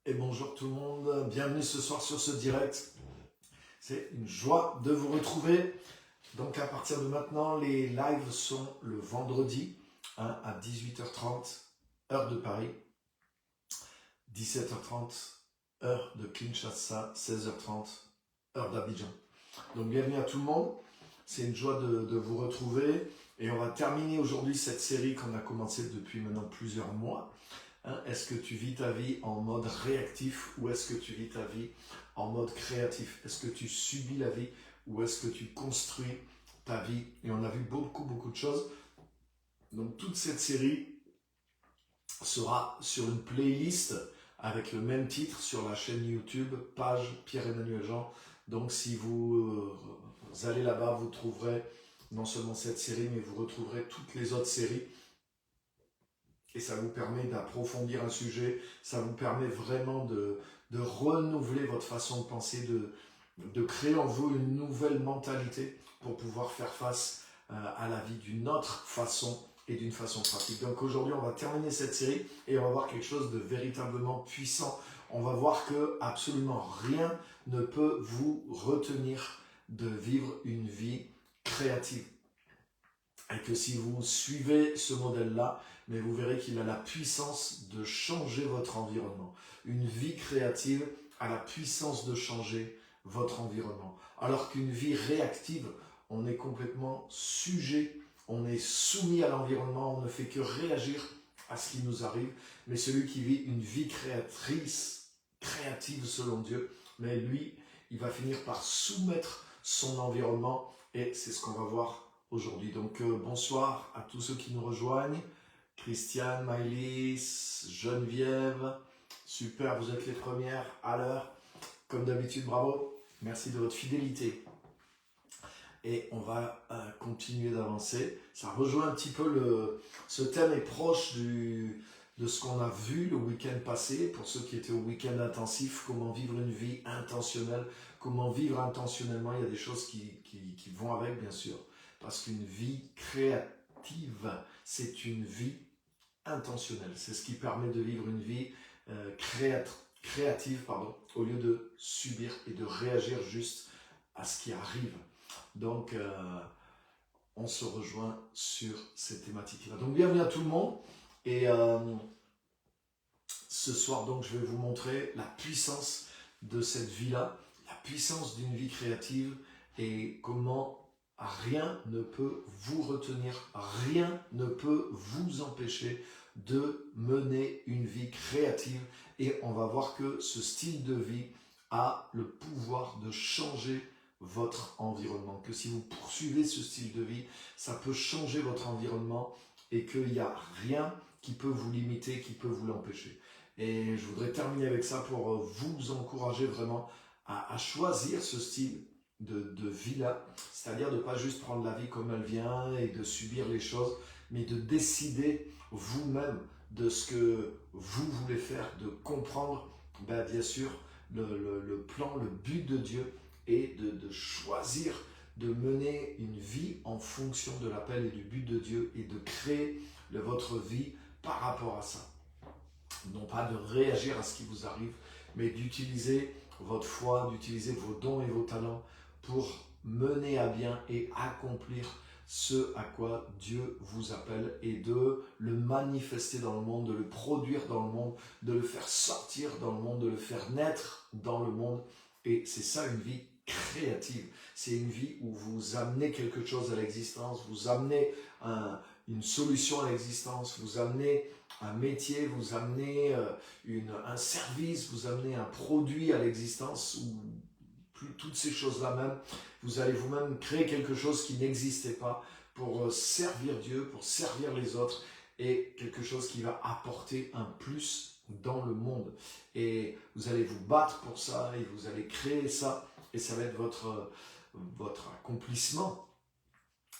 Et bonjour tout le monde, bienvenue ce soir sur ce direct. C'est une joie de vous retrouver. Donc à partir de maintenant, les lives sont le vendredi à 18h30, heure de Paris, 17h30, heure de Kinshasa, 16h30, heure d'Abidjan. Donc bienvenue à tout le monde, c'est une joie de vous retrouver. Et on va terminer aujourd'hui cette série qu'on a commencé depuis maintenant plusieurs mois. Est-ce que tu vis ta vie en mode réactif ou est-ce que tu vis ta vie en mode créatif? Est-ce que tu subis la vie ou est-ce que tu construis ta vie? Et on a vu beaucoup de choses. Donc toute cette série sera sur une playlist avec le même titre sur la chaîne YouTube, page Pierre-Emmanuel Jean. Donc si vous allez là-bas, vous trouverez non seulement cette série, mais vous retrouverez toutes les autres séries. Et ça vous permet d'approfondir un sujet, ça vous permet vraiment de renouveler votre façon de penser, de créer en vous une nouvelle mentalité pour pouvoir faire face à la vie d'une autre façon et d'une façon pratique. Donc aujourd'hui, on va terminer cette série et on va voir quelque chose de véritablement puissant. On va voir que absolument rien ne peut vous retenir de vivre une vie créative. Et que si vous suivez ce modèle-là, mais vous verrez qu'il a la puissance de changer votre environnement. Une vie créative a la puissance de changer votre environnement. Alors qu'une vie réactive, on est complètement sujet, on est soumis à l'environnement, on ne fait que réagir à ce qui nous arrive. Mais celui qui vit une vie créative selon Dieu, mais lui, il va finir par soumettre son environnement et c'est ce qu'on va voir aujourd'hui. Donc bonsoir à tous ceux qui nous rejoignent. Christiane, Maëlys, Geneviève, super, vous êtes les premières à l'heure. Comme d'habitude, bravo. Merci de votre fidélité. Et on va continuer d'avancer. Ça rejoint un petit peu ce thème est proche de ce qu'on a vu le week-end passé. Pour ceux qui étaient au week-end intensif, comment vivre une vie intentionnelle, comment vivre intentionnellement. Il y a des choses qui vont avec, bien sûr. Parce qu'une vie créative, c'est une vie intentionnelle. C'est ce qui permet de vivre une vie créative, au lieu de subir et de réagir juste à ce qui arrive. Donc, on se rejoint sur ces thématiques-là. Donc, bienvenue à tout le monde. Et ce soir, donc, je vais vous montrer la puissance de cette vie-là, la puissance d'une vie créative et comment rien ne peut vous retenir, rien ne peut vous empêcher de mener une vie créative. Et on va voir que ce style de vie a le pouvoir de changer votre environnement. Que si vous poursuivez ce style de vie, ça peut changer votre environnement et qu'il n'y a rien qui peut vous limiter, qui peut vous l'empêcher. Et je voudrais terminer avec ça pour vous encourager vraiment à choisir ce style de vie-là, c'est-à-dire de ne pas juste prendre la vie comme elle vient et de subir les choses, mais de décider vous-même de ce que vous voulez faire, de comprendre, bien sûr, le plan, le but de Dieu et de choisir de mener une vie en fonction de l'appel et du but de Dieu et de créer votre vie par rapport à ça. Non pas de réagir à ce qui vous arrive, mais d'utiliser votre foi, d'utiliser vos dons et vos talents pour mener à bien et accomplir ce à quoi Dieu vous appelle et de le manifester dans le monde, de le produire dans le monde, de le faire sortir dans le monde, de le faire naître dans le monde. Et c'est ça une vie créative. C'est une vie où vous amenez quelque chose à l'existence, vous amenez une solution à l'existence, vous amenez un métier, vous amenez un service, vous amenez un produit à l'existence ou toutes ces choses-là même, vous allez vous-même créer quelque chose qui n'existait pas pour servir Dieu, pour servir les autres et quelque chose qui va apporter un plus dans le monde. Et vous allez vous battre pour ça et vous allez créer ça et ça va être votre accomplissement.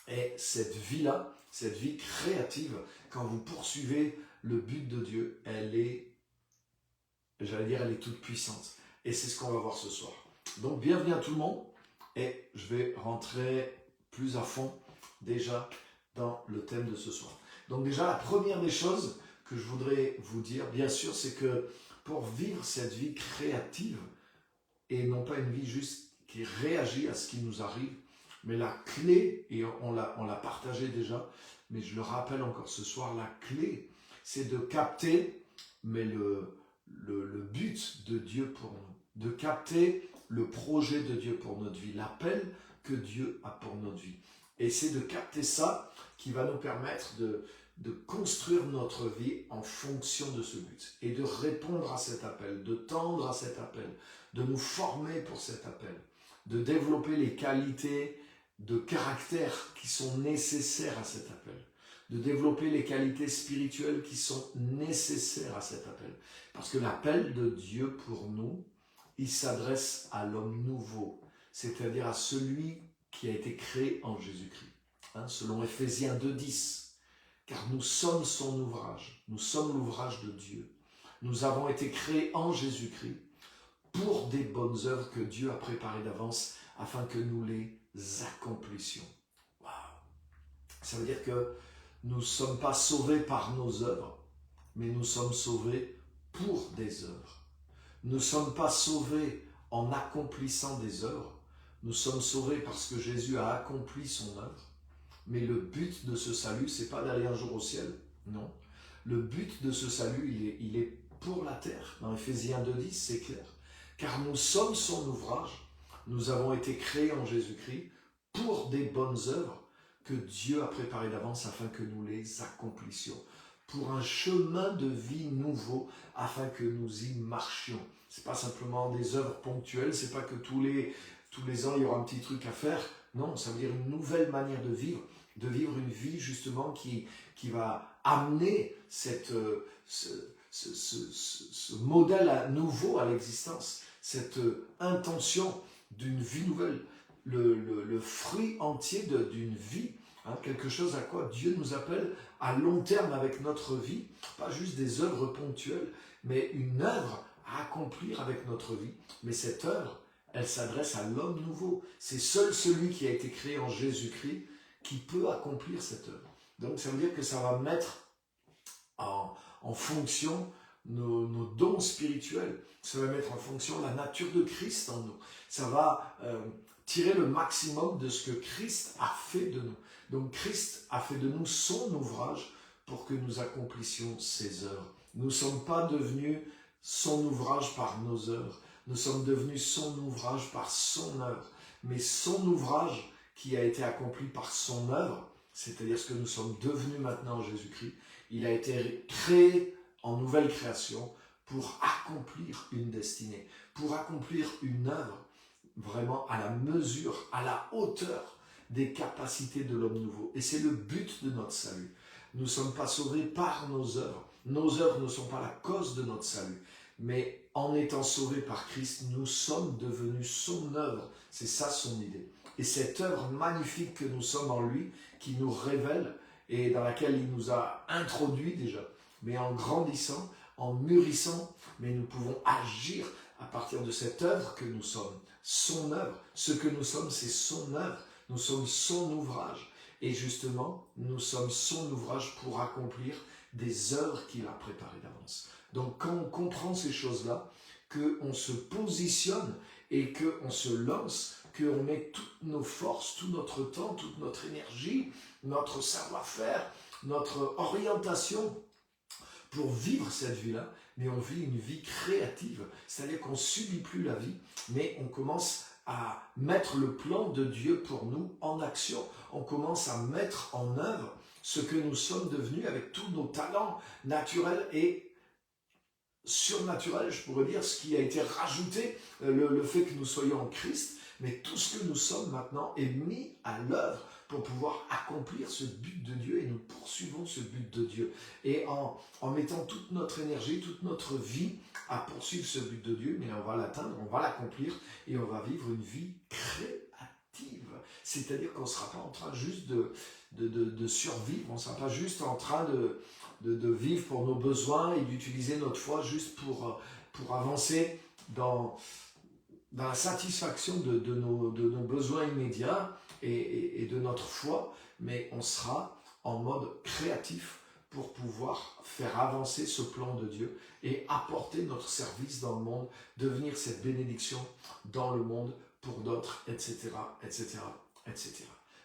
Et cette vie-là, cette vie créative, quand vous poursuivez le but de Dieu, elle est toute puissante. Et c'est ce qu'on va voir ce soir. Donc, bienvenue à tout le monde. Et je vais rentrer plus à fond déjà dans le thème de ce soir. Donc déjà, la première des choses que je voudrais vous dire, bien sûr, c'est que pour vivre cette vie créative, et non pas une vie juste qui réagit à ce qui nous arrive, mais la clé, et on l'a partagé déjà, mais je le rappelle encore ce soir, la clé, c'est de capter, mais le but de Dieu pour nous, de capter le projet de Dieu pour notre vie, l'appel que Dieu a pour notre vie. Et c'est de capter ça qui va nous permettre de construire notre vie en fonction de ce but et de répondre à cet appel, de tendre à cet appel, de nous former pour cet appel, de développer les qualités de caractère qui sont nécessaires à cet appel, de développer les qualités spirituelles qui sont nécessaires à cet appel. Parce que l'appel de Dieu pour nous, il s'adresse à l'homme nouveau, c'est-à-dire à celui qui a été créé en Jésus-Christ. Selon Ephésiens 2,10, car nous sommes son ouvrage, nous sommes l'ouvrage de Dieu. Nous avons été créés en Jésus-Christ pour des bonnes œuvres que Dieu a préparées d'avance afin que nous les accomplissions. Wow. Ça veut dire que nous ne sommes pas sauvés par nos œuvres, mais nous sommes sauvés pour des œuvres. Nous ne sommes pas sauvés en accomplissant des œuvres, nous sommes sauvés parce que Jésus a accompli son œuvre. Mais le but de ce salut, ce n'est pas d'aller un jour au ciel, non. Le but de ce salut, il est pour la terre. Dans Ephésiens 2,10, c'est clair. Car nous sommes son ouvrage, nous avons été créés en Jésus-Christ pour des bonnes œuvres que Dieu a préparées d'avance afin que nous les accomplissions. Pour un chemin de vie nouveau afin que nous y marchions. Ce n'est pas simplement des œuvres ponctuelles, ce n'est pas que tous les ans il y aura un petit truc à faire. Non, ça veut dire une nouvelle manière de vivre une vie justement qui va amener ce modèle nouveau à l'existence, cette intention d'une vie nouvelle, le fruit entier d'une vie, quelque chose à quoi Dieu nous appelle à long terme avec notre vie, pas juste des œuvres ponctuelles, mais une œuvre à accomplir avec notre vie. Mais cette œuvre, elle s'adresse à l'homme nouveau. C'est seul celui qui a été créé en Jésus-Christ qui peut accomplir cette œuvre. Donc ça veut dire que ça va mettre en fonction nos dons spirituels. Ça va mettre en fonction la nature de Christ en nous. Ça va tirer le maximum de ce que Christ a fait de nous. Donc Christ a fait de nous son ouvrage pour que nous accomplissions ses œuvres. Nous ne sommes pas devenus son ouvrage par nos œuvres. Nous sommes devenus son ouvrage par son œuvre. Mais son ouvrage qui a été accompli par son œuvre, c'est-à-dire ce que nous sommes devenus maintenant en Jésus-Christ, il a été créé en nouvelle création pour accomplir une destinée, pour accomplir une œuvre vraiment à la mesure, à la hauteur des capacités de l'homme nouveau. Et c'est le but de notre salut. Nous ne sommes pas sauvés par nos œuvres. Nos œuvres ne sont pas la cause de notre salut. Mais en étant sauvés par Christ, nous sommes devenus son œuvre. C'est ça son idée. Et cette œuvre magnifique que nous sommes en lui, qui nous révèle et dans laquelle il nous a introduits déjà, mais en grandissant, en mûrissant, mais nous pouvons agir à partir de cette œuvre que nous sommes. Son œuvre, ce que nous sommes, c'est son œuvre. Nous sommes son ouvrage. Et justement, nous sommes son ouvrage pour accomplir des œuvres qu'il a préparées d'avance. Donc quand on comprend ces choses-là, qu'on se positionne et qu'on se lance, qu'on met toutes nos forces, tout notre temps, toute notre énergie, notre savoir-faire, notre orientation pour vivre cette vie-là, mais on vit une vie créative, c'est-à-dire qu'on ne subit plus la vie, mais on commence à mettre le plan de Dieu pour nous en action. On commence à mettre en œuvre ce que nous sommes devenus avec tous nos talents naturels et surnaturels, je pourrais dire, ce qui a été rajouté, le fait que nous soyons en Christ, mais tout ce que nous sommes maintenant est mis à l'œuvre pour pouvoir accomplir ce but de Dieu et nous poursuivons ce but de Dieu. Et en mettant toute notre énergie, toute notre vie à poursuivre ce but de Dieu, mais on va l'atteindre, on va l'accomplir et on va vivre une vie créative. C'est-à-dire qu'on ne sera pas en train juste de survivre, on ne sera pas juste en train de vivre pour nos besoins et d'utiliser notre foi juste pour avancer dans la satisfaction de nos besoins immédiats et de notre foi, mais on sera en mode créatif pour pouvoir faire avancer ce plan de Dieu et apporter notre service dans le monde, devenir cette bénédiction dans le monde pour d'autres, etc., etc., etc.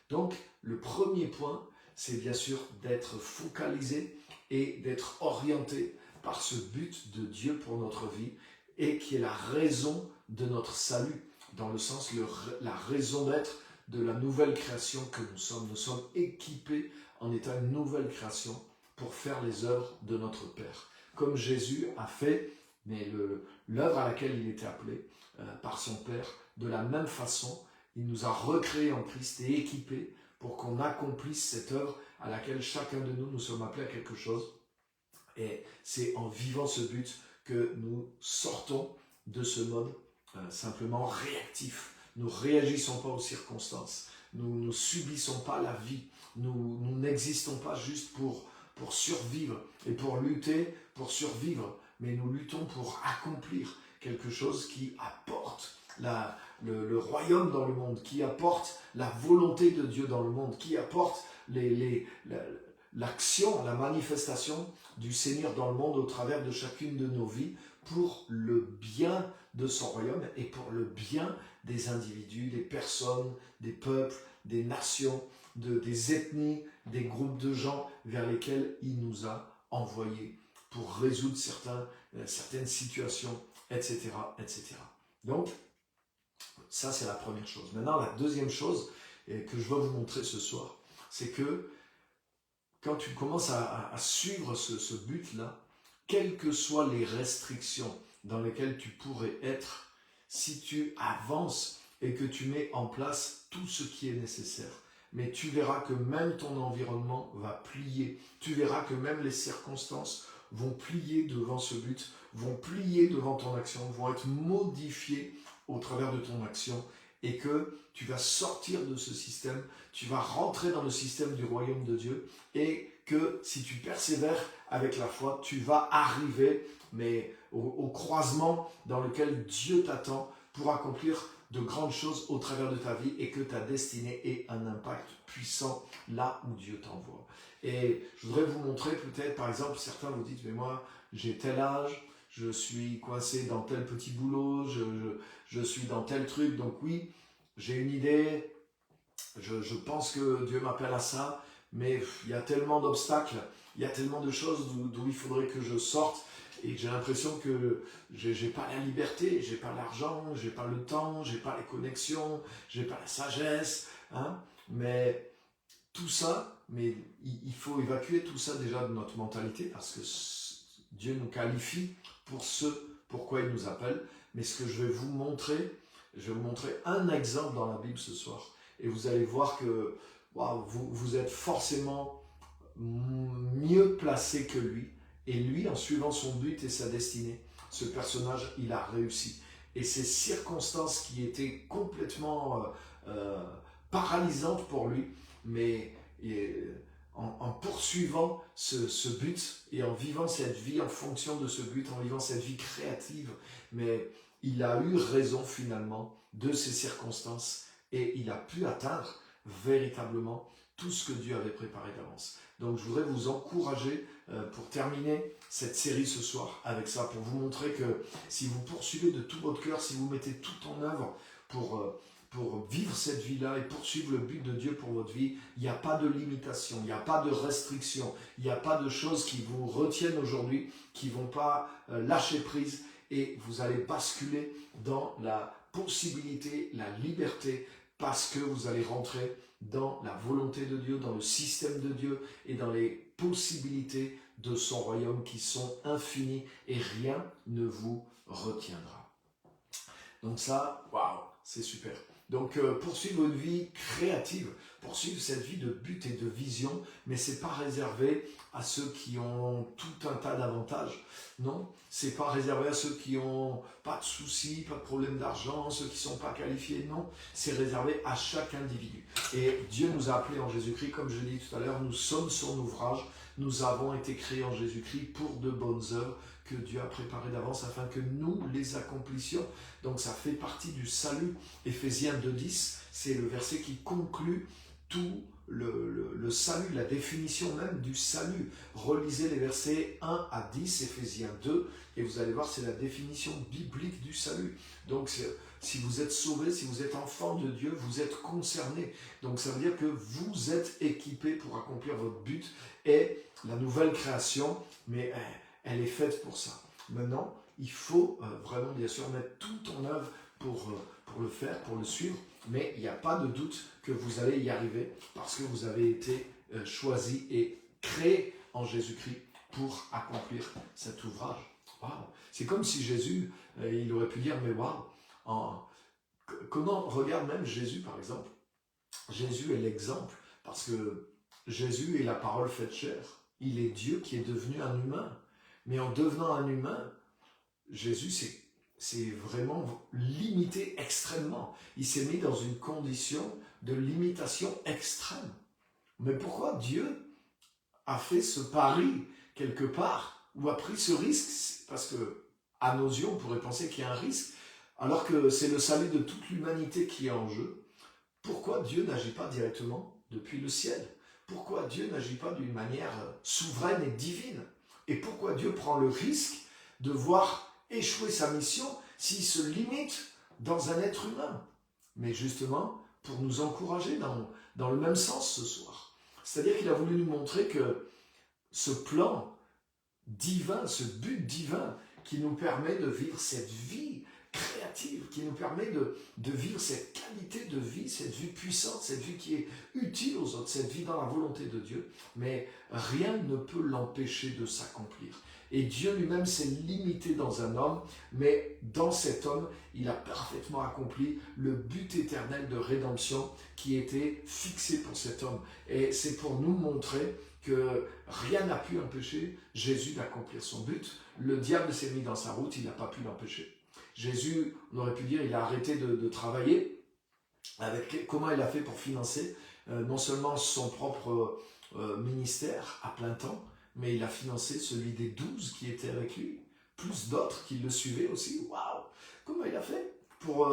Donc, le premier point, c'est bien sûr d'être focalisé et d'être orienté par ce but de Dieu pour notre vie et qui est la raison de notre salut, dans le sens, la raison d'être de la nouvelle création que nous sommes. Nous sommes équipés en étant une nouvelle création pour faire les œuvres de notre Père. Comme Jésus a fait, mais l'œuvre à laquelle il était appelé par son Père, de la même façon, il nous a recréés en Christ et équipés pour qu'on accomplisse cette œuvre à laquelle chacun de nous sommes appelés à quelque chose. Et c'est en vivant ce but que nous sortons de ce mode simplement réactif. Nous ne réagissons pas aux circonstances. Nous ne subissons pas la vie. Nous n'existons pas juste pour survivre et pour lutter, pour survivre. Mais nous luttons pour accomplir quelque chose qui apporte le royaume dans le monde, qui apporte la volonté de Dieu dans le monde, qui apporte l'action, la manifestation du Seigneur dans le monde au travers de chacune de nos vies pour le bien de son royaume et pour le bien des individus, des personnes, des peuples, des nations, des ethnies, des groupes de gens vers lesquels il nous a envoyés pour résoudre certaines situations, etc., etc. Donc, ça c'est la première chose. Maintenant, la deuxième chose que je vais vous montrer ce soir, c'est que quand tu commences à suivre ce but-là, quelles que soient les restrictions dans lesquelles tu pourrais être, si tu avances et que tu mets en place tout ce qui est nécessaire, mais tu verras que même ton environnement va plier, tu verras que même les circonstances vont plier devant ce but, vont plier devant ton action, vont être modifiées au travers de ton action, et que tu vas sortir de ce système, tu vas rentrer dans le système du royaume de Dieu, et que si tu persévères avec la foi, tu vas arriver mais au croisement dans lequel Dieu t'attend pour accomplir de grandes choses au travers de ta vie et que ta destinée ait un impact puissant là où Dieu t'envoie. Et je voudrais vous montrer peut-être, par exemple, certains vous disent, mais moi j'ai tel âge, je suis coincé dans tel petit boulot, je suis dans tel truc, donc oui, j'ai une idée, je pense que Dieu m'appelle à ça, mais il y a tellement d'obstacles, il y a tellement de choses d'où il faudrait que je sorte, et j'ai l'impression que j'ai pas la liberté, j'ai pas l'argent, j'ai pas le temps, j'ai pas les connexions, j'ai pas la sagesse, hein, mais tout ça, mais il faut évacuer tout ça déjà de notre mentalité, parce que Dieu nous qualifie pour ce pourquoi il nous appelle. Mais ce que je vais vous montrer un exemple dans la Bible ce soir. Et vous allez voir que wow, vous êtes forcément mieux placé que lui. Et lui, en suivant son but et sa destinée, ce personnage, il a réussi. Et ces circonstances qui étaient complètement paralysantes pour lui, mais en poursuivant ce but et en vivant cette vie en fonction de ce but, en vivant cette vie créative, mais il a eu raison finalement de ces circonstances et il a pu atteindre véritablement tout ce que Dieu avait préparé d'avance. Donc je voudrais vous encourager pour terminer cette série ce soir avec ça, pour vous montrer que si vous poursuivez de tout votre cœur, si vous mettez tout en œuvre pour vivre cette vie-là et poursuivre le but de Dieu pour votre vie, il n'y a pas de limitation, il n'y a pas de restriction, il n'y a pas de choses qui vous retiennent aujourd'hui, qui ne vont pas lâcher prise, et vous allez basculer dans la possibilité, la liberté, parce que vous allez rentrer dans la volonté de Dieu, dans le système de Dieu et dans les possibilités de son royaume qui sont infinies et rien ne vous retiendra. Donc ça, waouh, c'est super. Donc poursuivre une vie créative, poursuivre cette vie de but et de vision, mais ce n'est pas réservé à ceux qui ont tout un tas d'avantages. Non, ce n'est pas réservé à ceux qui n'ont pas de soucis, pas de problème d'argent, ceux qui ne sont pas qualifiés. Non, c'est réservé à chaque individu. Et Dieu nous a appelés en Jésus-Christ, comme je l'ai dit tout à l'heure, nous sommes son ouvrage, nous avons été créés en Jésus-Christ pour de bonnes œuvres que Dieu a préparées d'avance afin que nous les accomplissions. Donc ça fait partie du salut. Éphésiens 2.10, c'est le verset qui conclut tout le salut, la définition même du salut. Relisez les versets 1 à 10, Éphésiens 2, et vous allez voir, c'est la définition biblique du salut. Donc, si vous êtes sauvé, si vous êtes enfant de Dieu, vous êtes concerné. Donc, ça veut dire que vous êtes équipé pour accomplir votre but, et la nouvelle création, mais elle est faite pour ça. Maintenant, il faut vraiment, bien sûr, mettre tout en œuvre pour le faire, pour le suivre, mais il n'y a pas de doute que vous allez y arriver parce que vous avez été choisi et créé en Jésus-Christ pour accomplir cet ouvrage. Wow. C'est comme si Jésus, il aurait pu dire, mais waouh, comment, regarde même Jésus par exemple, Jésus est l'exemple parce que Jésus est la parole faite chair, il est Dieu qui est devenu un humain, mais en devenant un humain, Jésus c'est vraiment limité extrêmement. Il s'est mis dans une condition de limitation extrême. Mais pourquoi Dieu a fait ce pari quelque part ou a pris ce risque? Parce que, à nos yeux, on pourrait penser qu'il y a un risque, alors que c'est le salut de toute l'humanité qui est en jeu. Pourquoi Dieu n'agit pas directement depuis le ciel? Pourquoi Dieu n'agit pas d'une manière souveraine et divine? Et pourquoi Dieu prend le risque de voir échouer sa mission s'il se limite dans un être humain? Mais justement, pour nous encourager dans le même sens ce soir. C'est-à-dire qu'il a voulu nous montrer que ce plan divin, ce but divin qui nous permet de vivre cette vie créative, qui nous permet de vivre cette qualité de vie, cette vie puissante, cette vie qui est utile aux autres, cette vie dans la volonté de Dieu, mais rien ne peut l'empêcher de s'accomplir. Et Dieu lui-même s'est limité dans un homme, mais dans cet homme, il a parfaitement accompli le but éternel de rédemption qui était fixé pour cet homme. Et c'est pour nous montrer que rien n'a pu empêcher Jésus d'accomplir son but. Le diable s'est mis dans sa route, il n'a pas pu l'empêcher. Jésus, on aurait pu dire, il a arrêté de travailler. Comment il a fait pour financer non seulement son propre ministère à plein temps, mais il a financé celui des 12 qui étaient avec lui, plus d'autres qui le suivaient aussi. Waouh! Comment il a fait pour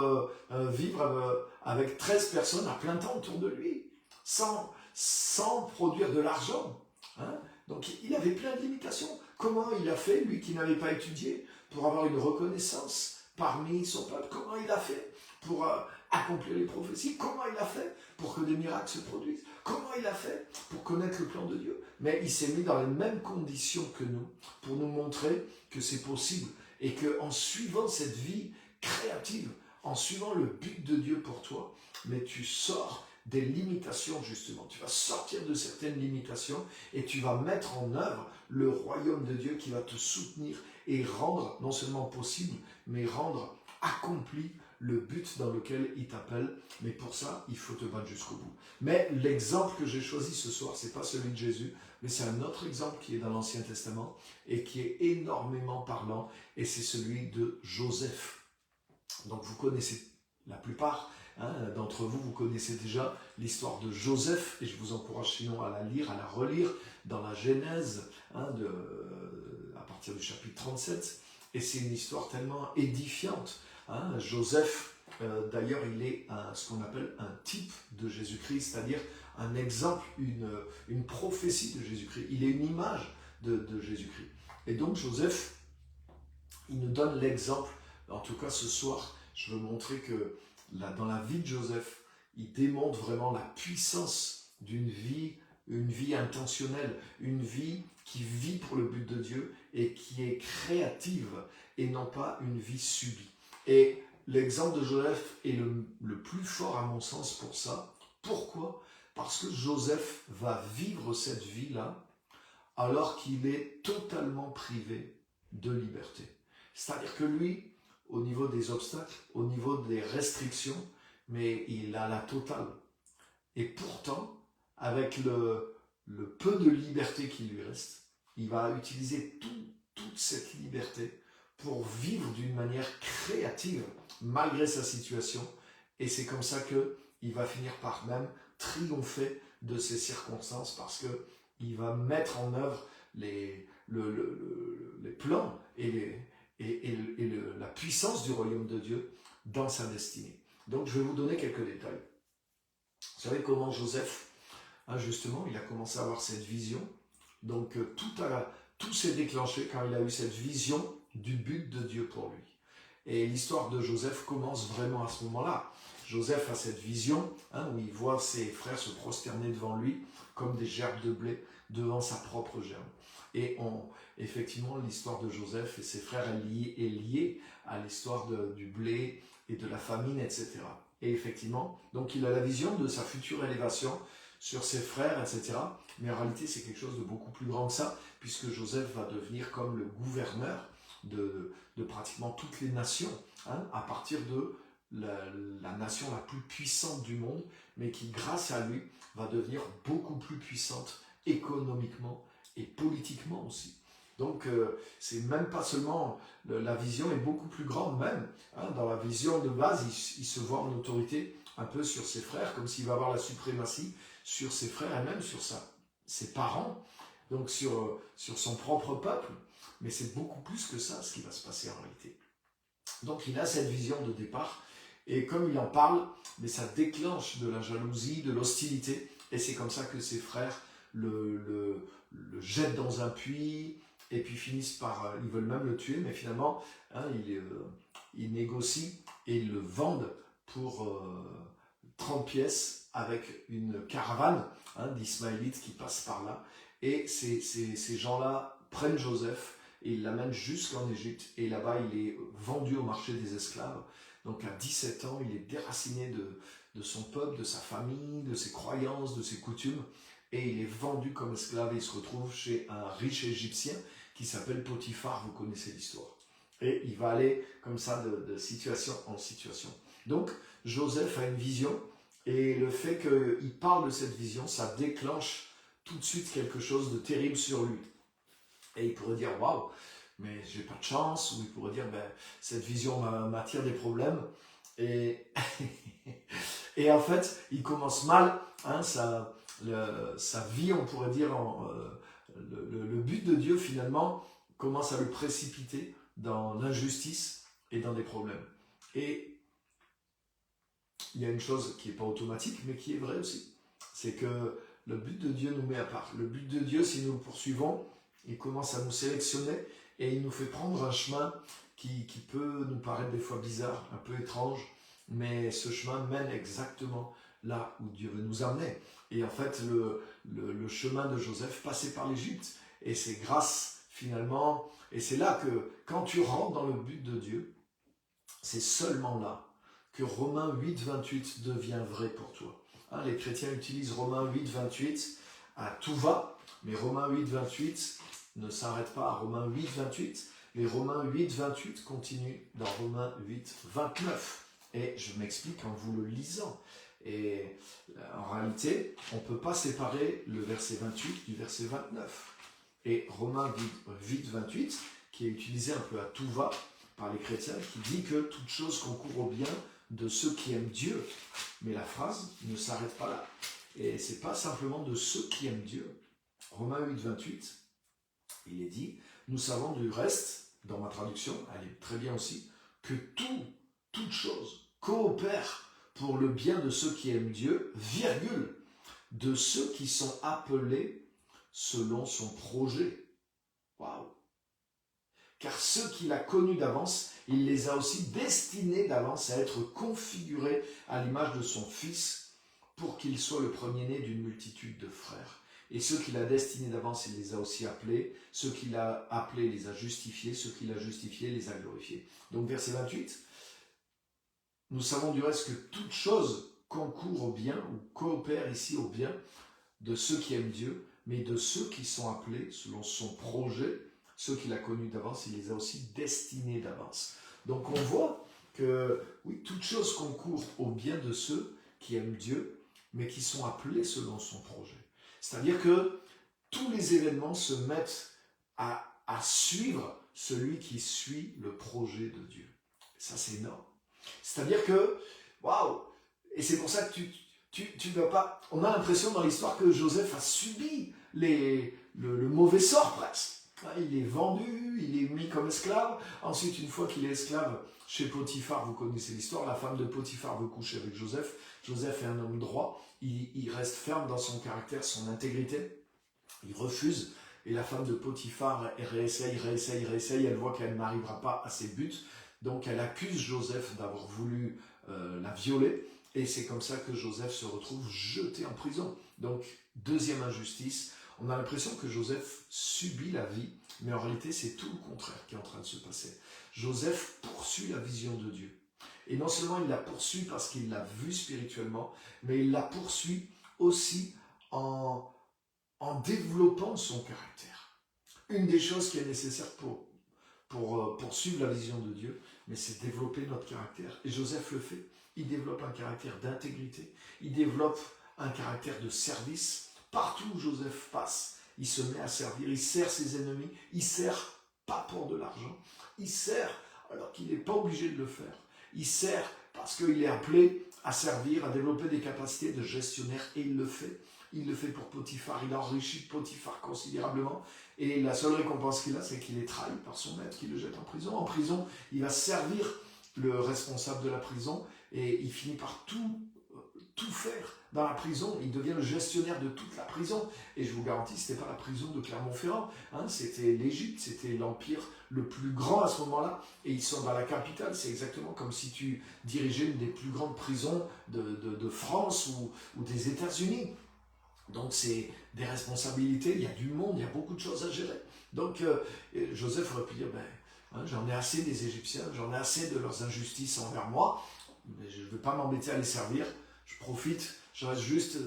vivre avec 13 personnes à plein temps autour de lui, sans produire de l'argent, hein? Donc il avait plein de limitations. Comment il a fait, lui qui n'avait pas étudié, pour avoir une reconnaissance parmi son peuple? Comment il a fait pour accomplir les prophéties? Comment il a fait pour que des miracles se produisent? Comment il a fait pour connaître le plan de Dieu? Mais il s'est mis dans les mêmes conditions que nous, pour nous montrer que c'est possible et qu'en suivant cette vie créative, en suivant le but de Dieu pour toi, mais tu sors des limitations justement. Tu vas sortir de certaines limitations et tu vas mettre en œuvre le royaume de Dieu qui va te soutenir et rendre non seulement possible, mais rendre accompli le but dans lequel il t'appelle. Mais pour ça, il faut te battre jusqu'au bout. Mais l'exemple que j'ai choisi ce soir, c'est pas celui de Jésus, mais c'est un autre exemple qui est dans l'Ancien Testament et qui est énormément parlant, et c'est celui de Joseph. Donc vous connaissez la plupart d'entre vous, vous connaissez déjà l'histoire de Joseph, et je vous encourage sinon à la lire, à la relire dans la Genèse, à partir du chapitre 37, et c'est une histoire tellement édifiante. Joseph, d'ailleurs, il est ce qu'on appelle un type de Jésus-Christ, c'est-à-dire un exemple, une prophétie de Jésus-Christ. Il est une image de Jésus-Christ. Et donc Joseph, il nous donne l'exemple. En tout cas, ce soir, je veux montrer que dans la vie de Joseph, il démontre vraiment la puissance d'une vie, une vie intentionnelle, une vie qui vit pour le but de Dieu et qui est créative et non pas une vie subie. Et l'exemple de Joseph est le plus fort à mon sens pour ça. Pourquoi? Parce que Joseph va vivre cette vie-là alors qu'il est totalement privé de liberté. C'est-à-dire que lui, au niveau des obstacles, au niveau des restrictions, mais il a la totale. Et pourtant, avec le peu de liberté qui lui reste, il va utiliser toute cette liberté pour vivre d'une manière créative, malgré sa situation. Et c'est comme ça qu'il va finir par même triompher de ces circonstances, parce qu'il va mettre en œuvre les plans et la puissance du royaume de Dieu dans sa destinée. Donc je vais vous donner quelques détails. Vous savez comment Joseph hein, justement, il a commencé à avoir cette vision. Donc tout s'est déclenché quand il a eu cette vision du but de Dieu pour lui. Et l'histoire de Joseph commence vraiment à ce moment-là. Joseph a cette vision, hein, où il voit ses frères se prosterner devant lui comme des gerbes de blé devant sa propre gerbe. Et effectivement, l'histoire de Joseph et ses frères est liée à l'histoire du blé et de la famine, etc. Et effectivement, donc il a la vision de sa future élévation sur ses frères, etc. Mais en réalité, c'est quelque chose de beaucoup plus grand que ça, puisque Joseph va devenir comme le gouverneur de pratiquement toutes les nations, hein, à partir de la nation la plus puissante du monde, mais qui, grâce à lui, va devenir beaucoup plus puissante économiquement et politiquement aussi. Donc, c'est même pas seulement, la vision est beaucoup plus grande même. Hein, dans la vision de base, il se voit en autorité un peu sur ses frères, comme s'il va avoir la suprématie sur ses frères et même sur ses parents, donc sur son propre peuple. Mais c'est beaucoup plus que ça, ce qui va se passer en réalité. Donc, il a cette vision de départ, et comme il en parle, mais ça déclenche de la jalousie, de l'hostilité, et c'est comme ça que ses frères le jettent dans un puits, et puis finissent par, ils veulent même le tuer, mais finalement, hein, ils négocient et ils le vendent pour 30 pièces avec une caravane, hein, d'Ismaélites qui passent par là. Et ces gens-là prennent Joseph et ils l'amènent jusqu'en Égypte. Et là-bas, il est vendu au marché des esclaves. Donc à 17 ans, il est déraciné de son peuple, de sa famille, de ses croyances, de ses coutumes. Et il est vendu comme esclave et il se retrouve chez un riche Égyptien qui s'appelle Potiphar, vous connaissez l'histoire. Et il va aller comme ça de situation en situation. Donc Joseph a une vision et le fait qu'il parle de cette vision, ça déclenche tout de suite quelque chose de terrible sur lui. Et il pourrait dire, waouh, mais j'ai pas de chance, ou il pourrait dire, ben, cette vision m'attire des problèmes. Et, et en fait, il commence mal, hein, sa vie, on pourrait dire, le but de Dieu finalement commence à le précipiter dans l'injustice et dans des problèmes. Et il y a une chose qui n'est pas automatique, mais qui est vraie aussi. C'est que le but de Dieu nous met à part. Le but de Dieu, si nous le poursuivons, il commence à nous sélectionner et il nous fait prendre un chemin qui peut nous paraître des fois bizarre, un peu étrange, mais ce chemin mène exactement là où Dieu veut nous amener. Et en fait, le chemin de Joseph passait par l'Égypte. Et c'est grâce, finalement, et c'est là que, quand tu rentres dans le but de Dieu, c'est seulement là que Romains 8, 28 devient vrai pour toi. Hein, les chrétiens utilisent Romains 8, 28 à tout va, mais Romains 8, 28 ne s'arrête pas à Romains 8, 28, mais Romains 8, 28 continue dans Romains 8, 29. Et je m'explique en vous le lisant. Et en réalité, on ne peut pas séparer le verset 28 du verset 29. Et Romains 8, 28, qui est utilisé un peu à tout va par les chrétiens, qui dit que toute chose concourt au bien de ceux qui aiment Dieu. Mais la phrase ne s'arrête pas là. Et ce n'est pas simplement de ceux qui aiment Dieu. Romains 8, 28, il est dit, nous savons du reste, dans ma traduction, elle est très bien aussi, que toute chose coopère pour le bien de ceux qui aiment Dieu, virgule, de ceux qui sont appelés selon son projet. Waouh! Car ceux qu'il a connus d'avance, il les a aussi destinés d'avance à être configurés à l'image de son Fils, pour qu'il soit le premier-né d'une multitude de frères. Et ceux qu'il a destinés d'avance, il les a aussi appelés. Ceux qu'il a appelés, les a justifiés. Ceux qu'il a justifiés, les a glorifiés. Donc verset 28, nous savons du reste que toute chose concourt au bien, ou coopère ici au bien, de ceux qui aiment Dieu, mais de ceux qui sont appelés selon son projet. Ceux qu'il a connus d'avance, il les a aussi destinés d'avance. Donc on voit que, oui, toute chose concourt au bien de ceux qui aiment Dieu, mais qui sont appelés selon son projet. C'est-à-dire que tous les événements se mettent à suivre celui qui suit le projet de Dieu. Ça, c'est énorme. C'est-à-dire que, waouh, et c'est pour ça que tu ne dois pas... On a l'impression dans l'histoire que Joseph a subi le mauvais sort presque. Il est vendu, il est mis comme esclave. Ensuite, une fois qu'il est esclave chez Potiphar, vous connaissez l'histoire, la femme de Potiphar veut coucher avec Joseph. Joseph est un homme droit, il reste ferme dans son caractère, son intégrité. Il refuse, et la femme de Potiphar réessaye, elle voit qu'elle n'arrivera pas à ses buts. Donc elle accuse Joseph d'avoir voulu la violer, et c'est comme ça que Joseph se retrouve jeté en prison. Donc, deuxième injustice, on a l'impression que Joseph subit la vie, mais en réalité, c'est tout le contraire qui est en train de se passer. Joseph poursuit la vision de Dieu. Et non seulement il la poursuit parce qu'il l'a vue spirituellement, mais il la poursuit aussi en développant son caractère. Une des choses qui est nécessaire pour poursuivre la vision de Dieu, mais c'est développer notre caractère. Et Joseph le fait. Il développe un caractère d'intégrité, il développe un caractère de service. Partout où Joseph passe, il se met à servir, il sert ses ennemis, il sert pas pour de l'argent, il sert alors qu'il n'est pas obligé de le faire. Il sert parce qu'il est appelé à servir, à développer des capacités de gestionnaire, et il le fait. Il le fait pour Potiphar, il enrichit Potiphar considérablement, et la seule récompense qu'il a, c'est qu'il est trahi par son maître, qui le jette en prison. En prison, il va servir le responsable de la prison, et il finit par tout faire dans la prison. Il devient le gestionnaire de toute la prison. Et je vous garantis, ce n'était pas la prison de Clermont-Ferrand, c'était l'Égypte, c'était l'empire le plus grand à ce moment-là. Et ils sont dans la capitale. C'est exactement comme si tu dirigeais une des plus grandes prisons de France ou des États-Unis. Donc c'est des responsabilités, il y a du monde, il y a beaucoup de choses à gérer. Donc Joseph aurait pu dire, j'en ai assez des Égyptiens, j'en ai assez de leurs injustices envers moi, mais je ne vais pas m'embêter à les servir, je profite, je reste juste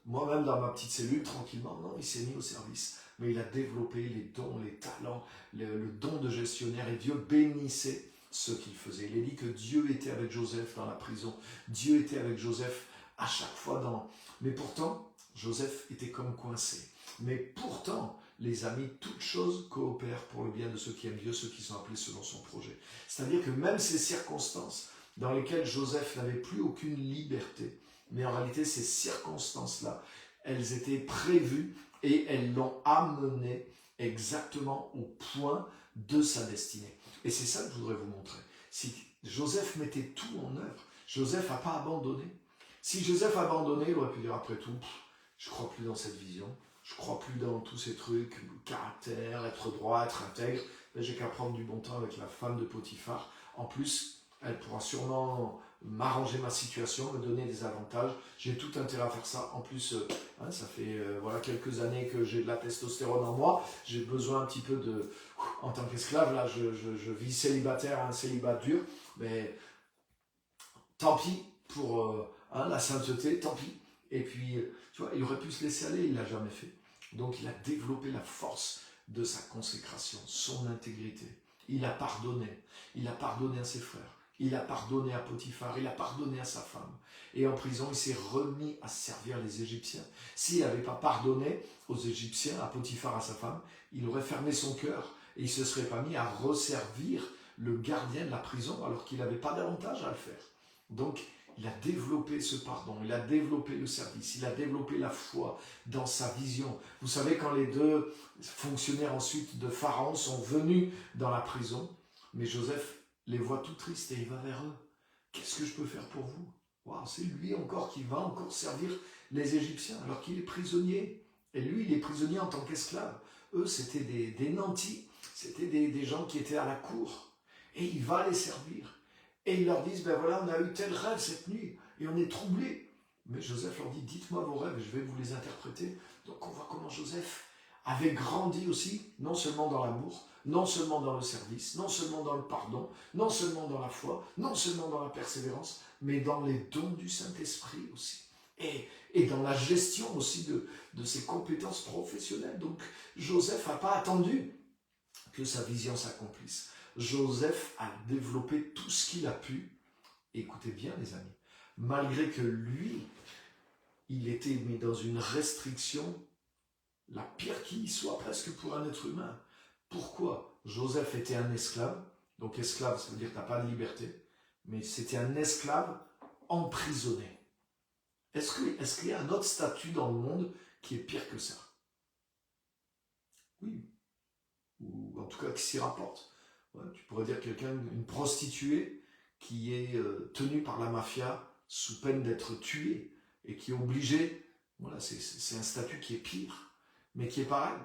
moi-même dans ma petite cellule tranquillement. Non, il s'est mis au service, mais il a développé les dons, les talents, le don de gestionnaire, et Dieu bénissait ce qu'il faisait. Il est dit que Dieu était avec Joseph dans la prison, Dieu était avec Joseph à chaque fois Mais pourtant, Joseph était comme coincé. Mais pourtant, les amis, toutes choses coopèrent pour le bien de ceux qui aiment Dieu, ceux qui sont appelés selon son projet. C'est-à-dire que même ces circonstances dans lesquelles Joseph n'avait plus aucune liberté, mais en réalité ces circonstances-là, elles étaient prévues et elles l'ont amené exactement au point de sa destinée. Et c'est ça que je voudrais vous montrer. Si Joseph mettait tout en œuvre, Joseph n'a pas abandonné. Si Joseph a abandonné, il aurait pu dire après tout, je ne crois plus dans cette vision, je ne crois plus dans tous ces trucs, caractère, être droit, être intègre, j'ai qu'à prendre du bon temps avec la femme de Potiphar. En plus, elle pourra sûrement m'arranger ma situation, me donner des avantages, j'ai tout intérêt à faire ça. En plus, ça fait quelques années que j'ai de la testostérone en moi, j'ai besoin un petit peu en tant qu'esclave, là je vis célibataire, un célibat dur, mais tant pis pour la sainteté, tant pis. Et puis, tu vois, il aurait pu se laisser aller, il ne l'a jamais fait. Donc il a développé la force de sa consécration, son intégrité. Il a pardonné à ses frères, il a pardonné à Potiphar, il a pardonné à sa femme. Et en prison, il s'est remis à servir les Égyptiens. S'il n'avait pas pardonné aux Égyptiens, à Potiphar, à sa femme, il aurait fermé son cœur et il ne se serait pas mis à resservir le gardien de la prison alors qu'il n'avait pas d'avantage à le faire. Donc, il a développé ce pardon, il a développé le service, il a développé la foi dans sa vision. Vous savez, quand les deux fonctionnaires ensuite de Pharaon sont venus dans la prison, mais Joseph les voit tout tristes et il va vers eux. Qu'est-ce que je peux faire pour vous? Wow, c'est lui encore qui va encore servir les Égyptiens alors qu'il est prisonnier. Et lui, il est prisonnier en tant qu'esclave. Eux, c'était des nantis, c'était des gens qui étaient à la cour. Et il va les servir. Et ils leur disent, on a eu tel rêve cette nuit, et on est troublés. Mais Joseph leur dit, dites-moi vos rêves, et je vais vous les interpréter. Donc on voit comment Joseph avait grandi aussi, non seulement dans l'amour, non seulement dans le service, non seulement dans le pardon, non seulement dans la foi, non seulement dans la persévérance, mais dans les dons du Saint-Esprit aussi. Et dans la gestion aussi de ses compétences professionnelles. Donc Joseph n'a pas attendu que sa vision s'accomplisse. Joseph a développé tout ce qu'il a pu. Écoutez bien les amis, malgré que lui, il était mis dans une restriction, la pire qui soit presque pour un être humain. Pourquoi? Joseph était un esclave, donc esclave ça veut dire que tu n'as pas de liberté, mais c'était un esclave emprisonné. Est-ce qu'il y a un autre statut dans le monde qui est pire que ça? Oui. ou en tout cas qui s'y rapporte. Ouais, tu pourrais dire quelqu'un, une prostituée qui est tenue par la mafia sous peine d'être tuée et qui est obligée, voilà, c'est un statut qui est pire, mais qui est pareil.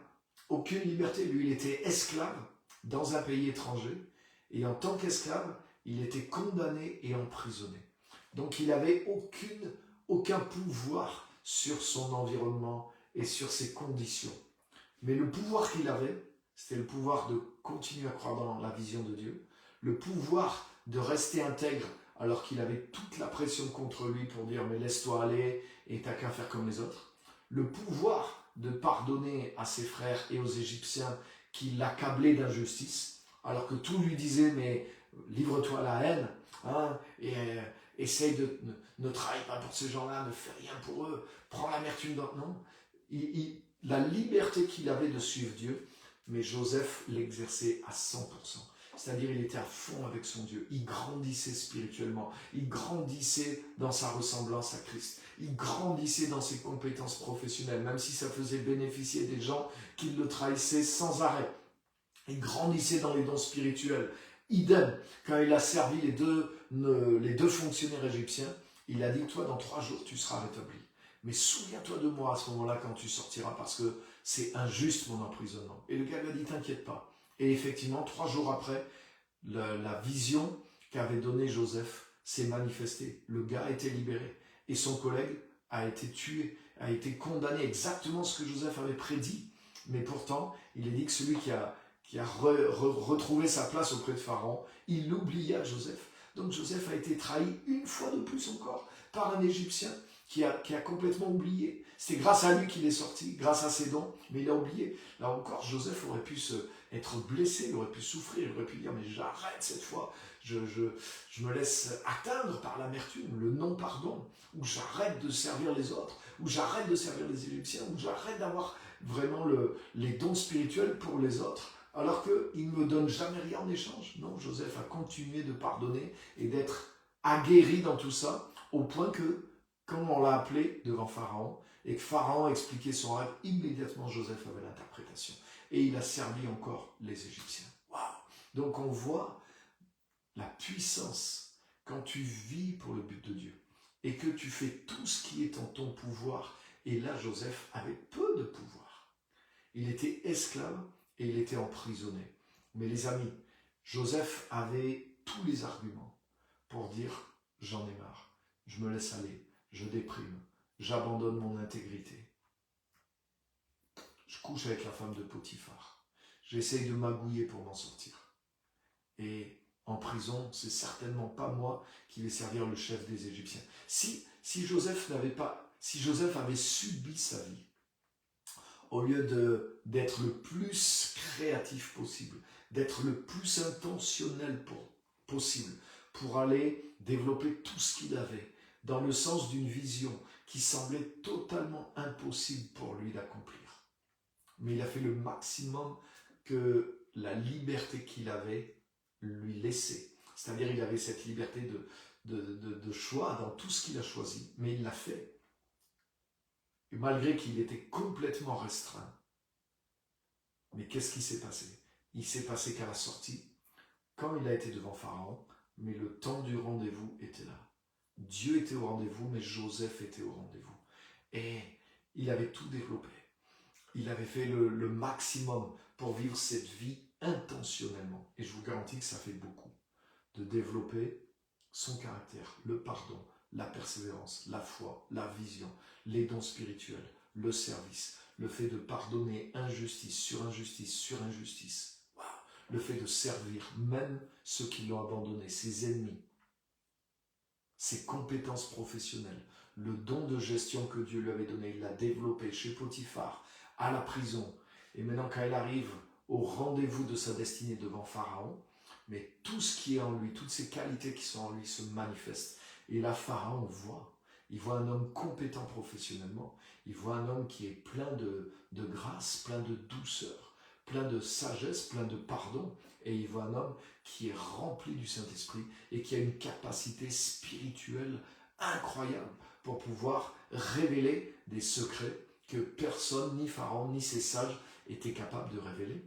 Aucune liberté. Lui, il était esclave dans un pays étranger et en tant qu'esclave, il était condamné et emprisonné. Donc il n'avait aucun pouvoir sur son environnement et sur ses conditions. Mais le pouvoir qu'il avait, c'était le pouvoir de continuer à croire dans la vision de Dieu, le pouvoir de rester intègre alors qu'il avait toute la pression contre lui pour dire mais laisse-toi aller et t'as qu'à faire comme les autres, le pouvoir de pardonner à ses frères et aux Égyptiens qui l'accablaient d'injustice, alors que tout lui disait mais livre-toi à la haine, hein, et essaye de ne trahis pas pour ces gens-là, ne fais rien pour eux, prends l'amertume dans... Non, la liberté qu'il avait de suivre Dieu, mais Joseph l'exerçait à 100%. C'est-à-dire il était à fond avec son Dieu, il grandissait spirituellement, il grandissait dans sa ressemblance à Christ, il grandissait dans ses compétences professionnelles, même si ça faisait bénéficier des gens qui le trahissaient sans arrêt. Il grandissait dans les dons spirituels. Idem, quand il a servi les deux fonctionnaires égyptiens, il a dit, toi, dans 3 jours, tu seras rétabli. Mais souviens-toi de moi à ce moment-là quand tu sortiras, parce que c'est injuste mon emprisonnement. Et le gars lui a dit, t'inquiète pas. Et effectivement, 3 jours après, la vision qu'avait donnée Joseph s'est manifestée. Le gars a été libéré. Et son collègue a été tué, a été condamné, exactement ce que Joseph avait prédit. Mais pourtant, il est dit que celui qui a retrouvé sa place auprès de Pharaon, il oublia Joseph. Donc Joseph a été trahi une fois de plus encore par un Égyptien qui a complètement oublié. C'est grâce à lui qu'il est sorti, grâce à ses dons, mais il a oublié. Là encore, Joseph aurait pu être blessé, il aurait pu souffrir, il aurait pu dire mais j'arrête cette fois, je me laisse atteindre par l'amertume, le non-pardon, ou j'arrête de servir les autres, ou j'arrête de servir les Égyptiens, ou j'arrête d'avoir vraiment les dons spirituels pour les autres, alors qu'il ne me donne jamais rien en échange. Non, Joseph a continué de pardonner et d'être aguerri dans tout ça, au point que, quand on l'a appelé devant Pharaon, et que Pharaon expliquait son rêve, immédiatement Joseph avait l'interprétation. Et il a servi encore les Égyptiens. Waouh! Donc on voit la puissance quand tu vis pour le but de Dieu et que tu fais tout ce qui est en ton pouvoir. Et là, Joseph avait peu de pouvoir. Il était esclave et il était emprisonné. Mais les amis, Joseph avait tous les arguments pour dire « j'en ai marre, je me laisse aller, je déprime, j'abandonne mon intégrité. Je couche avec la femme de Potiphar. J'essaye de m'agouiller pour m'en sortir. Et en prison, c'est certainement pas moi qui vais servir le chef des Égyptiens. Si Joseph avait subi sa vie, au lieu d'être le plus créatif possible, d'être le plus intentionnel possible, pour aller développer tout ce qu'il avait, dans le sens d'une vision qui semblait totalement impossible pour lui d'accomplir. Mais il a fait le maximum que la liberté qu'il avait lui laissait. C'est-à-dire il avait cette liberté de choix dans tout ce qu'il a choisi, mais il l'a fait. Et malgré qu'il était complètement restreint. Mais qu'est-ce qui s'est passé? Il s'est passé qu'à la sortie, quand il a été devant Pharaon, mais le temps du rendez-vous était là. Dieu était au rendez-vous, mais Joseph était au rendez-vous. Et il avait tout développé. Il avait fait le maximum pour vivre cette vie intentionnellement. Et je vous garantis que ça fait beaucoup. De développer son caractère, le pardon, la persévérance, la foi, la vision, les dons spirituels, le service, le fait de pardonner injustice sur injustice sur injustice. Wow. Le fait de servir même ceux qui l'ont abandonné, ses ennemis, ses compétences professionnelles, le don de gestion que Dieu lui avait donné, il l'a développé chez Potiphar, à la prison. Et maintenant, quand il arrive au rendez-vous de sa destinée devant Pharaon, mais tout ce qui est en lui, toutes ces qualités qui sont en lui se manifestent. Et là, Pharaon voit. Il voit un homme compétent professionnellement. Il voit un homme qui est plein de grâce, plein de douceur, plein de sagesse, plein de pardon. Et il voit un homme qui est rempli du Saint-Esprit et qui a une capacité spirituelle incroyable pour pouvoir révéler des secrets que personne, ni Pharaon, ni ses sages, étaient capables de révéler.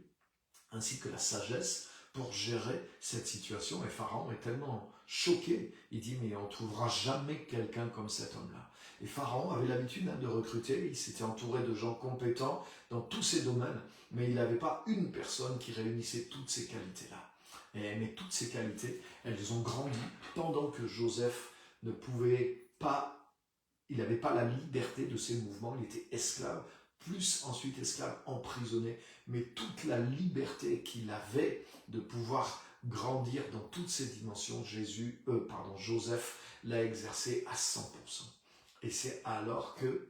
ainsi que la sagesse pour gérer cette situation. Et Pharaon est tellement choqué, il dit mais on ne trouvera jamais quelqu'un comme cet homme-là. Et Pharaon avait l'habitude de recruter, il s'était entouré de gens compétents dans tous ces domaines, mais il n'avait pas une personne qui réunissait toutes ces qualités-là. Mais toutes ces qualités, elles ont grandi pendant que Joseph ne pouvait pas, il n'avait pas la liberté de ses mouvements, il était esclave, plus ensuite esclave, emprisonné, mais toute la liberté qu'il avait de pouvoir grandir dans toutes ces dimensions, Joseph l'a exercé à 100%. Et c'est alors que,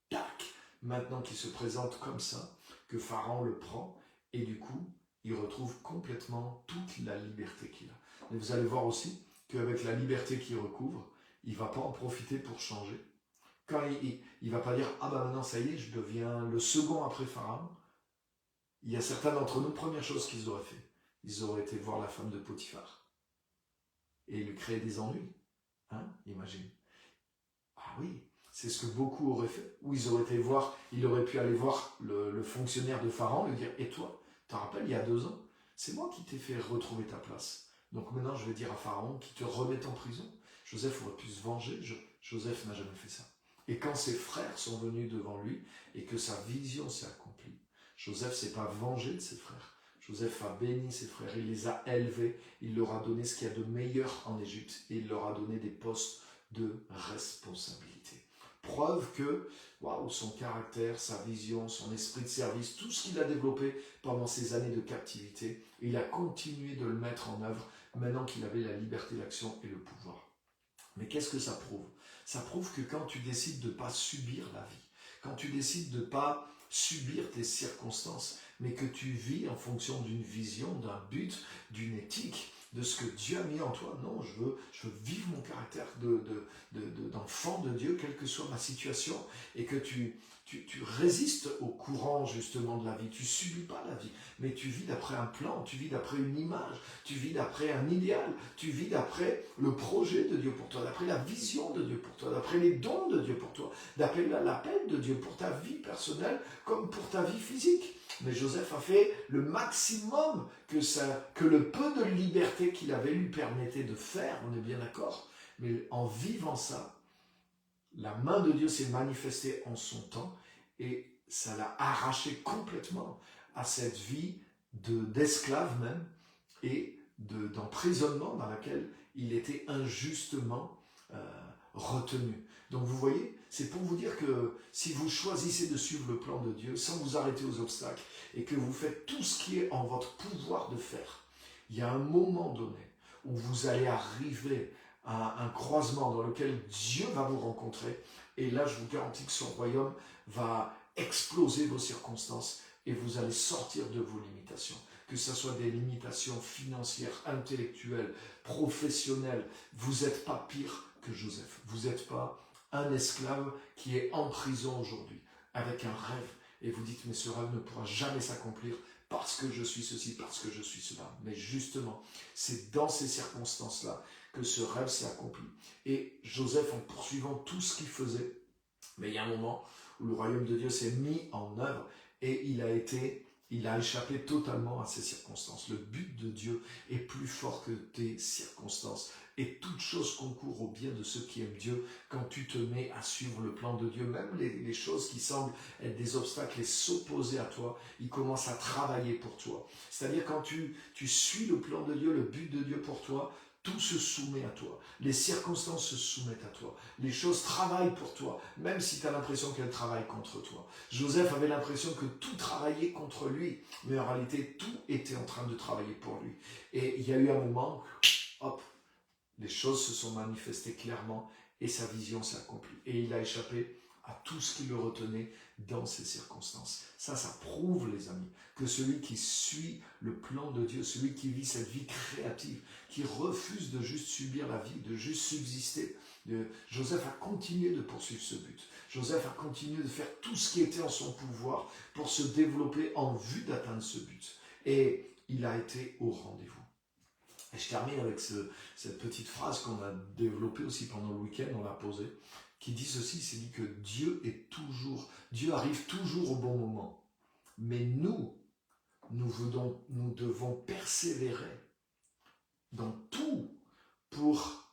tac, maintenant qu'il se présente comme ça, que Pharaon le prend, et du coup, il retrouve complètement toute la liberté qu'il a. Mais vous allez voir aussi qu'avec la liberté qu'il recouvre, il ne va pas en profiter pour changer. Quand il ne va pas dire « Ah ben maintenant ça y est, je deviens le second après Pharaon », il y a certains d'entre nous, première chose qu'ils auraient fait, ils auraient été voir la femme de Potiphar et lui créer des ennuis. Hein, imagine. Ah oui, c'est ce que beaucoup auraient fait. Ou ils auraient été voir, il aurait pu aller voir le fonctionnaire de Pharaon et lui dire « Et toi, tu te rappelles, il y a 2 ans, c'est moi qui t'ai fait retrouver ta place. Donc maintenant, je vais dire à Pharaon qu'il te remette en prison. » Joseph aurait pu se venger. Joseph n'a jamais fait ça. Et quand ses frères sont venus devant lui et que sa vision s'est accomplie, Joseph ne s'est pas vengé de ses frères. Joseph a béni ses frères, il les a élevés, il leur a donné ce qu'il y a de meilleur en Égypte et il leur a donné des postes de responsabilité. Preuve que son caractère, sa vision, son esprit de service, tout ce qu'il a développé pendant ces années de captivité, il a continué de le mettre en œuvre maintenant qu'il avait la liberté d'action et le pouvoir. Mais qu'est-ce que ça prouve? Ça prouve que quand tu décides de ne pas subir la vie, quand tu décides de ne pas subir tes circonstances, mais que tu vis en fonction d'une vision, d'un but, d'une éthique, de ce que Dieu a mis en toi. Non, je veux vivre mon caractère d'enfant de Dieu, quelle que soit ma situation, et que tu résistes au courant justement de la vie. Tu ne subis pas la vie, mais tu vis d'après un plan, tu vis d'après une image, tu vis d'après un idéal, tu vis d'après le projet de Dieu pour toi, d'après la vision de Dieu pour toi, d'après les dons de Dieu pour toi, d'après l'appel de Dieu pour ta vie personnelle comme pour ta vie physique. Mais Joseph a fait le maximum que le peu de liberté qu'il avait lui permettait de faire, on est bien d'accord. Mais en vivant ça, la main de Dieu s'est manifestée en son temps et ça l'a arraché complètement à cette vie d'esclave même et d'emprisonnement dans laquelle il était injustement retenu. Donc vous voyez, c'est pour vous dire que si vous choisissez de suivre le plan de Dieu sans vous arrêter aux obstacles et que vous faites tout ce qui est en votre pouvoir de faire, il y a un moment donné où vous allez arriver à un croisement dans lequel Dieu va vous rencontrer et là je vous garantis que son royaume va exploser vos circonstances et vous allez sortir de vos limitations. Que ce soit des limitations financières, intellectuelles, professionnelles, vous n'êtes pas pire que Joseph. Vous n'êtes pas un esclave qui est en prison aujourd'hui avec un rêve et vous dites mais ce rêve ne pourra jamais s'accomplir parce que je suis ceci, parce que je suis cela. Mais justement, c'est dans ces circonstances-là que ce rêve s'est accompli. Et Joseph, en poursuivant tout ce qu'il faisait, mais il y a un moment où le royaume de Dieu s'est mis en œuvre et il a échappé totalement à ces circonstances. Le but de Dieu est plus fort que tes circonstances. Et toute chose concourt au bien de ceux qui aiment Dieu quand tu te mets à suivre le plan de Dieu. Même les choses qui semblent être des obstacles et s'opposer à toi, ils commencent à travailler pour toi. C'est-à-dire quand tu suis le plan de Dieu, le but de Dieu pour toi, tout se soumet à toi. Les circonstances se soumettent à toi. Les choses travaillent pour toi, même si tu as l'impression qu'elles travaillent contre toi. Joseph avait l'impression que tout travaillait contre lui, mais en réalité, tout était en train de travailler pour lui. Et il y a eu un moment, hop, les choses se sont manifestées clairement et sa vision s'est accomplie. Et il a échappé à tout ce qui le retenait dans ces circonstances. Ça prouve, les amis, que celui qui suit le plan de Dieu, celui qui vit cette vie créative, qui refuse de juste subir la vie, de juste subsister, Joseph a continué de poursuivre ce but. Joseph a continué de faire tout ce qui était en son pouvoir pour se développer en vue d'atteindre ce but. Et il a été au rendez-vous. Et je termine avec cette petite phrase qu'on a développée aussi pendant le week-end, on l'a posée, qui dit ceci, c'est dit que Dieu arrive toujours au bon moment. Mais nous nous devons persévérer dans tout pour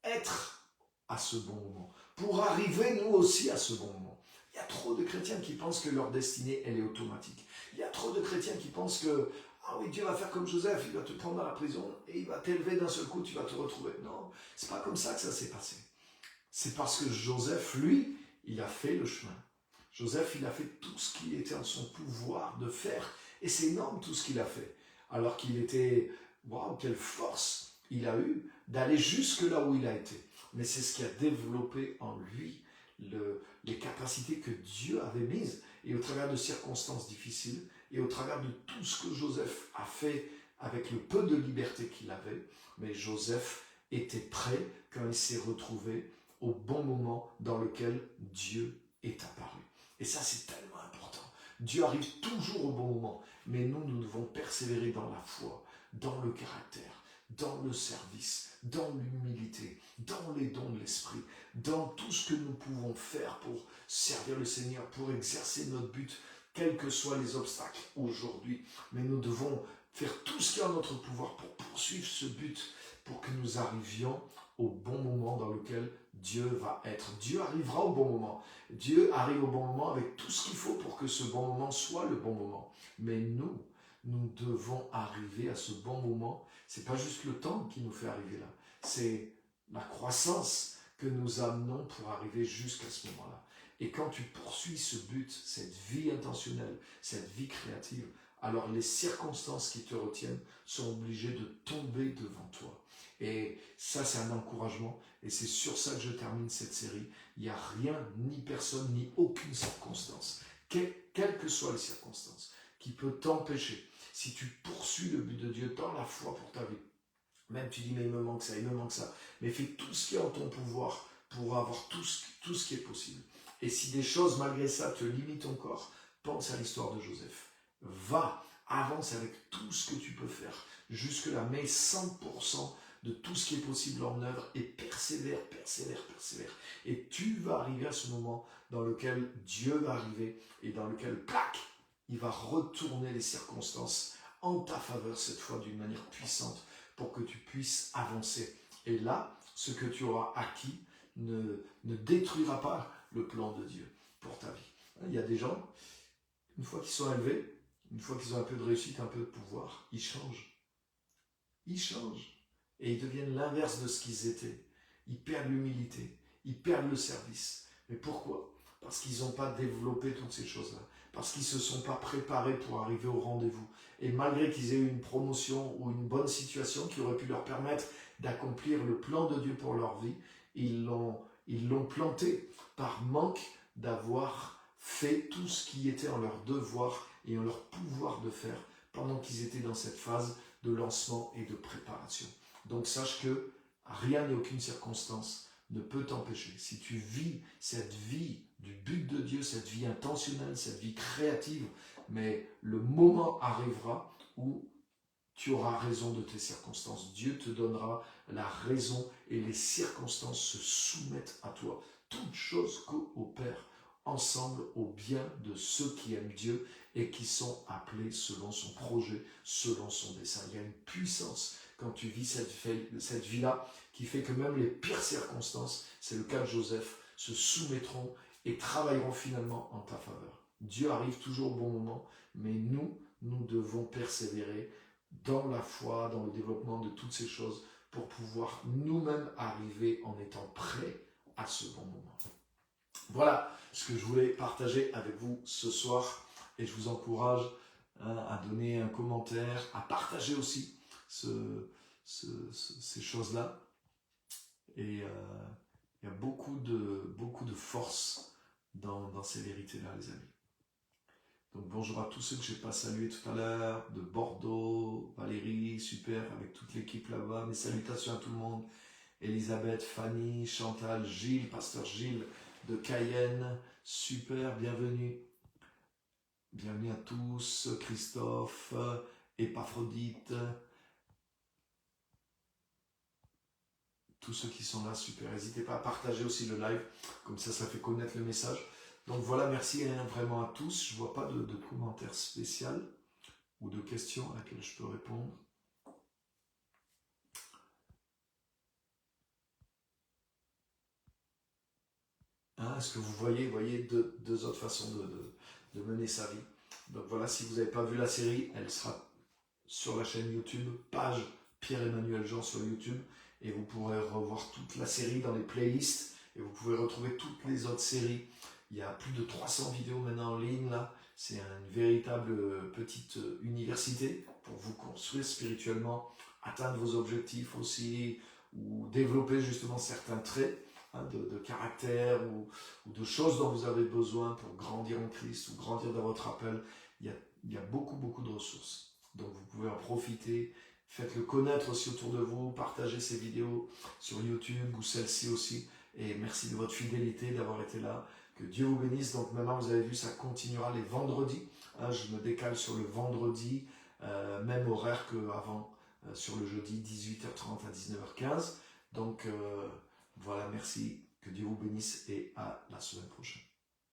être à ce bon moment, pour arriver nous aussi à ce bon moment. Il y a trop de chrétiens qui pensent que leur destinée, elle est automatique. Il y a trop de chrétiens qui pensent que, ah oui, Dieu va faire comme Joseph, il va te prendre dans la prison et il va t'élever d'un seul coup, tu vas te retrouver. Non, c'est pas comme ça que ça s'est passé. C'est parce que Joseph, lui, il a fait le chemin. Joseph, il a fait tout ce qui était en son pouvoir de faire. Et c'est énorme tout ce qu'il a fait. Alors qu'il était, waouh, quelle force il a eu d'aller jusque là où il a été. Mais c'est ce qui a développé en lui les capacités que Dieu avait mises. Et au travers de circonstances difficiles, et au travers de tout ce que Joseph a fait avec le peu de liberté qu'il avait, mais Joseph était prêt quand il s'est retrouvé au bon moment dans lequel Dieu est apparu. Et ça, c'est tellement important. Dieu arrive toujours au bon moment, mais nous devons persévérer dans la foi, dans le caractère, dans le service, dans l'humilité, dans les dons de l'esprit, dans tout ce que nous pouvons faire pour servir le Seigneur, pour exercer notre but, quels que soient les obstacles aujourd'hui. Mais nous devons faire tout ce qui est en notre pouvoir pour poursuivre ce but, pour que nous arrivions au bon moment dans lequel Dieu va être. Dieu arrivera au bon moment. Dieu arrive au bon moment avec tout ce qu'il faut pour que ce bon moment soit le bon moment. Mais nous devons arriver à ce bon moment. C'est pas juste le temps qui nous fait arriver là. C'est la croissance que nous amenons pour arriver jusqu'à ce moment-là. Et quand tu poursuis ce but, cette vie intentionnelle, cette vie créative, alors les circonstances qui te retiennent sont obligées de tomber devant toi. Et ça, c'est un encouragement. Et c'est sur ça que je termine cette série. Il n'y a rien, ni personne, ni aucune circonstance, quelles que soient les circonstances, qui peut t'empêcher, si tu poursuis le but de Dieu dans la foi pour ta vie, même tu dis, mais il me manque ça, mais fais tout ce qui est en ton pouvoir pour avoir tout ce qui est possible. Et si des choses, malgré ça, te limitent encore, pense à l'histoire de Joseph. Va, avance avec tout ce que tu peux faire. Jusque-là, mets 100% de tout ce qui est possible en œuvre et persévère. Et tu vas arriver à ce moment dans lequel Dieu va arriver et dans lequel, plac, il va retourner les circonstances en ta faveur cette fois d'une manière puissante pour que tu puisses avancer. Et là, ce que tu auras acquis ne détruira pas le plan de Dieu pour ta vie. Il y a des gens, une fois qu'ils sont élevés, une fois qu'ils ont un peu de réussite, un peu de pouvoir, ils changent. Et ils deviennent l'inverse de ce qu'ils étaient. Ils perdent l'humilité, ils perdent le service. Mais pourquoi ? Parce qu'ils n'ont pas développé toutes ces choses-là. Parce qu'ils ne se sont pas préparés pour arriver au rendez-vous. Et malgré qu'ils aient eu une promotion ou une bonne situation qui aurait pu leur permettre d'accomplir le plan de Dieu pour leur vie, ils l'ont planté par manque d'avoir fait tout ce qui était en leur devoir et en leur pouvoir de faire pendant qu'ils étaient dans cette phase de lancement et de préparation. Donc sache que rien et aucune circonstance ne peut t'empêcher. Si tu vis cette vie du but de Dieu, cette vie intentionnelle, cette vie créative, mais le moment arrivera où tu auras raison de tes circonstances. Dieu te donnera la raison et les circonstances se soumettent à toi. Toutes choses coopèrent ensemble au bien de ceux qui aiment Dieu et qui sont appelés selon son projet, selon son dessein. Il y a une puissance quand tu vis cette vie-là qui fait que même les pires circonstances, c'est le cas de Joseph, se soumettront et travailleront finalement en ta faveur. Dieu arrive toujours au bon moment, mais nous devons persévérer dans la foi, dans le développement de toutes ces choses pour pouvoir nous-mêmes arriver en étant prêts à ce bon moment. Voilà ce que je voulais partager avec vous ce soir et je vous encourage à donner un commentaire, à partager aussi ces choses-là. Et il y a beaucoup de force dans ces vérités-là, les amis. Donc bonjour à tous ceux que je n'ai pas salués tout à l'heure, de Bordeaux, Valérie, super, avec toute l'équipe là-bas. Mes salutations à tout le monde. Elisabeth, Fanny, Chantal, Gilles, Pasteur Gilles de Cayenne, super, bienvenue. Bienvenue à tous, Christophe, Épaphrodite, tous ceux qui sont là, super. N'hésitez pas à partager aussi le live, comme ça fait connaître le message. Donc voilà, merci vraiment à tous. Je ne vois pas de commentaire spécial. ou de questions à laquelle je peux répondre. Hein, est-ce que vous voyez deux autres façons de mener sa vie. Donc voilà, si vous n'avez pas vu la série, elle sera sur la chaîne YouTube, page Pierre-Emmanuel Jean sur YouTube, et vous pourrez revoir toute la série dans les playlists, et vous pouvez retrouver toutes les autres séries. Il y a plus de 300 vidéos maintenant en ligne, là. C'est une véritable petite université pour vous construire spirituellement, atteindre vos objectifs aussi, ou développer justement certains traits de caractère ou de choses dont vous avez besoin pour grandir en Christ ou grandir dans votre appel. Il y a beaucoup de ressources. Donc vous pouvez en profiter. Faites-le connaître aussi autour de vous. Partagez ces vidéos sur YouTube ou celle-ci aussi. Et merci de votre fidélité, d'avoir été là. Que Dieu vous bénisse. Donc maintenant, vous avez vu, ça continuera les vendredis. Je me décale sur le vendredi, même horaire qu'avant, sur le jeudi, 18h30 à 19h15. Donc voilà, merci. Que Dieu vous bénisse et à la semaine prochaine.